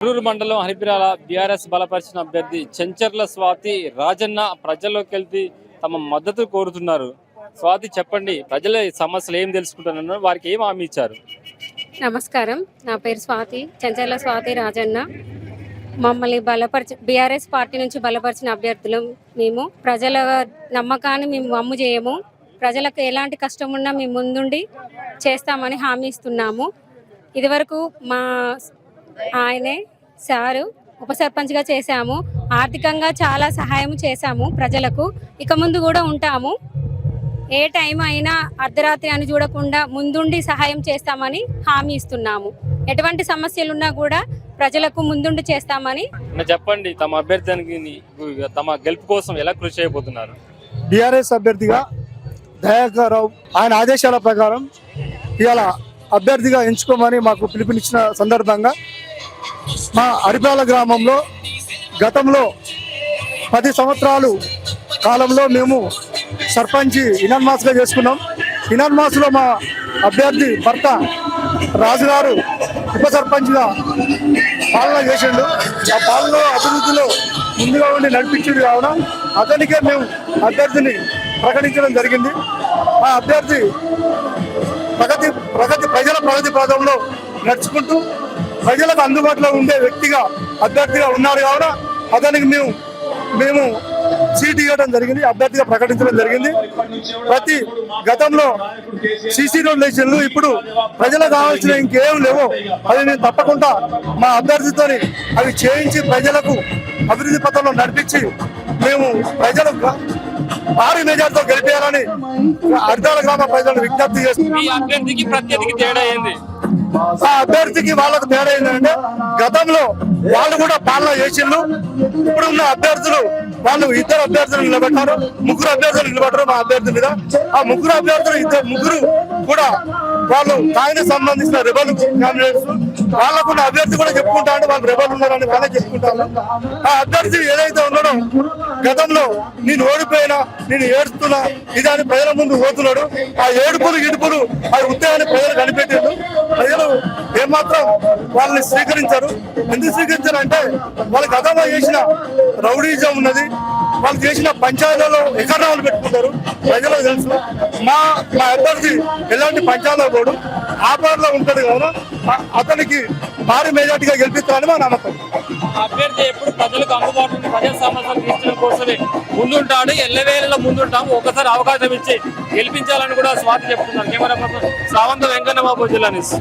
గుంటూరు మండలం హరిపిరాల బీఆర్ఎస్ బలపరిచిన అభ్యర్థి చెంచర్ల స్వాతి రాజన్న ప్రజల్లోకి వెళ్తే తమ మద్దతు కోరుతున్నారు. స్వాతి చెప్పండి, ప్రజల సమస్యలు ఏం తెలుసుకుంటున్నారు, వారికి ఏం హామీ ఇచ్చారు? నమస్కారం, నా పేరు స్వాతి, చెంచర్ల స్వాతి రాజన్న. మమ్మల్ని బీఆర్ఎస్ పార్టీ నుంచి బలపరిచిన అభ్యర్థులు మేము. ప్రజల నమ్మకాన్ని మేము వమ్ము చేయము. ప్రజలకు ఎలాంటి కష్టం ఉన్నా మేము ముందుండి చేస్తామని హామీ ఇస్తున్నాము. ఇదివరకు మా ఆయనే సారు ఉప సర్పంచ్గా చేశాము. ఆర్థికంగా చాలా సహాయం చేశాము ప్రజలకు. ఇక ముందు కూడా ఉంటాము. ఏ టైం అయినా అర్ధరాత్రి అని చూడకుండా ముందుండి సహాయం చేస్తామని హామీ ఇస్తున్నాము. ఎటువంటి సమస్యలున్నా కూడా ప్రజలకు ముందుండి చేస్తామని. చెప్పండి, తమ అభ్యర్థానికి తమ గెలుపు కోసం ఎలా కృషి చేయబోతున్నారు? బీఆర్ఎస్ అభ్యర్థిగా దయాకర్ రావు ఆయన ఆదేశాల ప్రకారం ఇవాళ అభ్యర్థిగా ఎంచుకోమని మాకు పిలుపునిచ్చిన సందర్భంగా మా హరిపాల గ్రామంలో గతంలో 10 సంవత్సరాలు కాలంలో మేము సర్పంచ్ ఇనాన్మాస్గా చేసుకున్నాం. ఇనాన్మాస్లో మా అభ్యర్థి భర్త రాజుగారు ఉప సర్పంచ్గా పాలన చేసిండు. ఆ పాలన అభివృద్ధిలో ముందుగా ఉండి నడిపించింది కావున అతనికే మేము అభ్యర్థిని ప్రకటించడం జరిగింది. ఆ అభ్యర్థి ప్రజల ప్రగతి పథంలో నడుచుకుంటూ ప్రజలకు అందుబాటులో ఉండే వ్యక్తిగా అభ్యర్థిగా ఉన్నారు కావున అతనికి మేము సీట్ ఇవ్వడం జరిగింది, అభ్యర్థిగా ప్రకటించడం జరిగింది. గతంలో సీసీ రోడ్లు వేసిండ్రు, ఇప్పుడు ప్రజలకు కావాల్సిన ఇంకేం లేవో అది నేను తప్పకుండా మా అభ్యర్థితో అవి చేయించి ప్రజలకు అభివృద్ధి పథంలో నడిపించి మేము ప్రజలకు భారీ మెజార్టీతో గెలిపేయాలని అర్ధాల గ్రామ ప్రజలను విజ్ఞప్తి చేస్తున్నాం. ఆ అభ్యర్థికి వాళ్ళకు తేడా ఏంటంటే గతంలో వాళ్ళు కూడా పాలన చేసిండ్రు. ఇప్పుడున్న అభ్యర్థులు వాళ్ళు 2 అభ్యర్థులు నిలబెట్టారు, 3 అభ్యర్థులు నిలబెట్టారు మా అభ్యర్థి మీద. ఆ 3 అభ్యర్థులు 3 కూడా వాళ్ళు కాంగ్రెస్ సంబంధించిన రెబల్ క్యాండిడేట్స్. వాళ్ళకున్న అభ్యర్థి కూడా చెప్పుకుంటాడు వాళ్ళు రెబల్ ఉన్నారని వాళ్ళే చెప్పుకుంటారు. ఆ అభ్యర్థి ఏదైతే ఉన్నాడో గతంలో నేను ఓడిపోయినా, నేను ఏడుస్తున్నా ఇదాన్ని ప్రజల ముందు పోతున్నాడు. ఆ ఇడుపులు అది ఉద్యోగాన్ని ప్రజలు కనిపెట్టారు. ప్రజలు ఏమాత్రం వాళ్ళని స్వీకరించారు. ఎందుకు స్వీకరించారు అంటే వాళ్ళు గతంలో చేసిన రౌడీజం ఉన్నది, వాళ్ళు చేసిన పంచాయతీలో ఎకరాలు పెట్టుకుంటారు. ప్రజలకు తెలుసు మా అభ్యర్థి ఎలాంటి పంచాయతీలో కూడా ఆపర్లో ఉంటాడు కావున అతనికి భారీ మెజార్టీగా గెలిపిస్తారని మా నమ్మకం. అభ్యర్థి ఎప్పుడు ప్రజలకు అందుబాటులో ప్రజల సమస్యలు తీర్చడం కోసమే ముందుంటాడు, ఎల్లవేళలో ముందుంటాము. ఒకసారి అవకాశం ఇచ్చి గెలిపించాలని కూడా స్వాతి చెప్తున్నారు. కెమెరా పర్సన్ శ్రావంత వెంకన్న బాబు జిల్లా నుంచి.